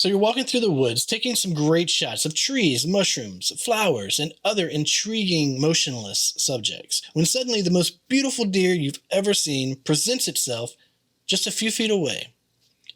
So you're walking through the woods, taking some great shots of trees, mushrooms, flowers, and other intriguing motionless subjects, when suddenly the most beautiful deer you've ever seen presents itself just a few feet away.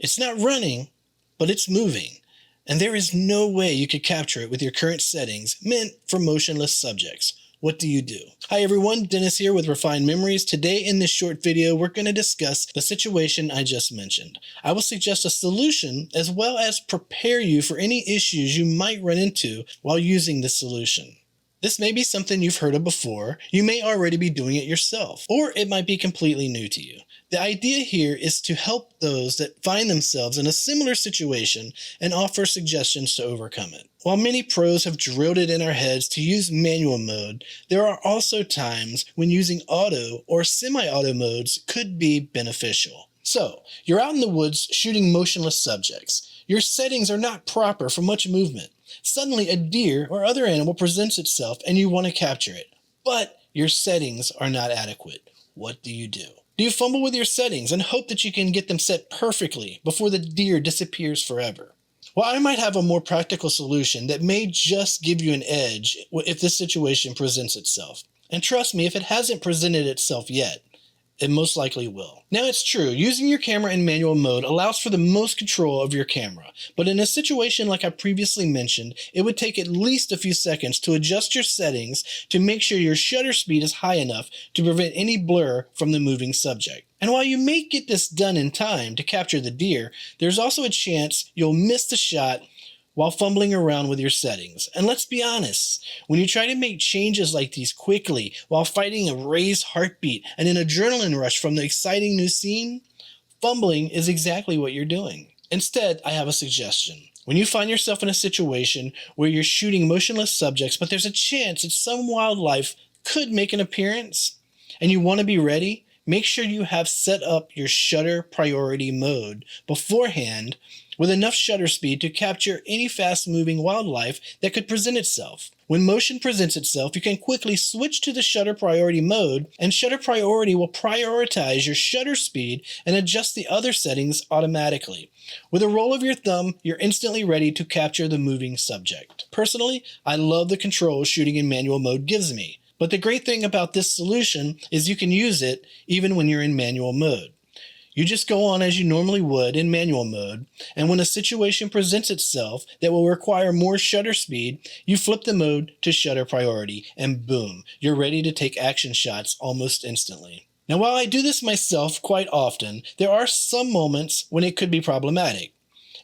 It's not running, but it's moving, and there is no way you could capture it with your current settings meant for motionless subjects. What do you do? Hi everyone, Dennis here with Refined Memories. Today in this short video, we're going to discuss the situation I just mentioned. I will suggest a solution as well as prepare you for any issues you might run into while using this solution. This may be something you've heard of before, you may already be doing it yourself, or it might be completely new to you. The idea here is to help those that find themselves in a similar situation and offer suggestions to overcome it. While many pros have drilled it in our heads to use manual mode, there are also times when using auto or semi-auto modes could be beneficial. So, you're out in the woods shooting motionless subjects. Your settings are not proper for much movement. Suddenly a deer or other animal presents itself and you want to capture it, but your settings are not adequate. What do you do? Do you fumble with your settings and hope that you can get them set perfectly before the deer disappears forever? Well, I might have a more practical solution that may just give you an edge if this situation presents itself. And trust me, if it hasn't presented itself yet, it most likely will. Now it's true, using your camera in manual mode allows for the most control of your camera, but in a situation like I previously mentioned, it would take at least a few seconds to adjust your settings to make sure your shutter speed is high enough to prevent any blur from the moving subject. And while you may get this done in time to capture the deer, there's also a chance you'll miss the shot while fumbling around with your settings. And let's be honest, when you try to make changes like these quickly while fighting a raised heartbeat and an adrenaline rush from the exciting new scene, fumbling is exactly what you're doing. Instead, I have a suggestion. When you find yourself in a situation where you're shooting motionless subjects, but there's a chance that some wildlife could make an appearance, and you want to be ready, make sure you have set up your shutter priority mode beforehand with enough shutter speed to capture any fast-moving wildlife that could present itself. When motion presents itself, you can quickly switch to the shutter priority mode, and shutter priority will prioritize your shutter speed and adjust the other settings automatically. With a roll of your thumb, you're instantly ready to capture the moving subject. Personally, I love the control shooting in manual mode gives me, but the great thing about this solution is you can use it even when you're in manual mode. You just go on as you normally would in manual mode, and when a situation presents itself that will require more shutter speed, you flip the mode to shutter priority, and boom, you're ready to take action shots almost instantly. Now, while I do this myself quite often, there are some moments when it could be problematic.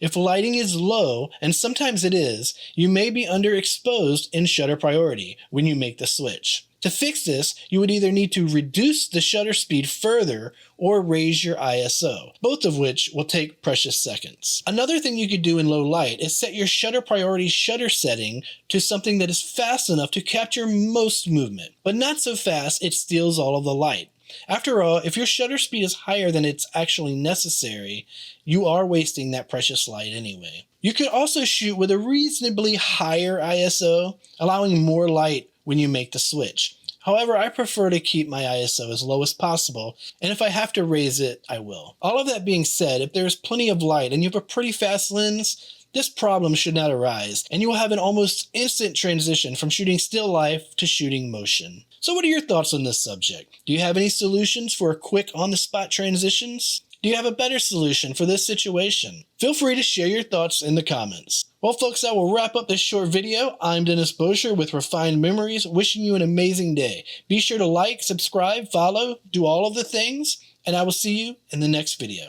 If lighting is low, and sometimes it is, you may be underexposed in shutter priority when you make the switch. To fix this, you would either need to reduce the shutter speed further or raise your ISO, both of which will take precious seconds. Another thing you could do in low light is set your shutter priority shutter setting to something that is fast enough to capture most movement, but not so fast it steals all of the light. After all, if your shutter speed is higher than it's actually necessary, you are wasting that precious light anyway. You could also shoot with a reasonably higher ISO, allowing more light when you make the switch. However, I prefer to keep my ISO as low as possible, and if I have to raise it, I will. All of that being said, if there is plenty of light and you have a pretty fast lens, this problem should not arise, and you will have an almost instant transition from shooting still life to shooting motion. So what are your thoughts on this subject? Do you have any solutions for quick on-the-spot transitions? Do you have a better solution for this situation? Feel free to share your thoughts in the comments. Well folks, I will wrap up this short video. I'm Dennis Bosher with Refined Memories, wishing you an amazing day. Be sure to like, subscribe, follow, do all of the things, and I will see you in the next video.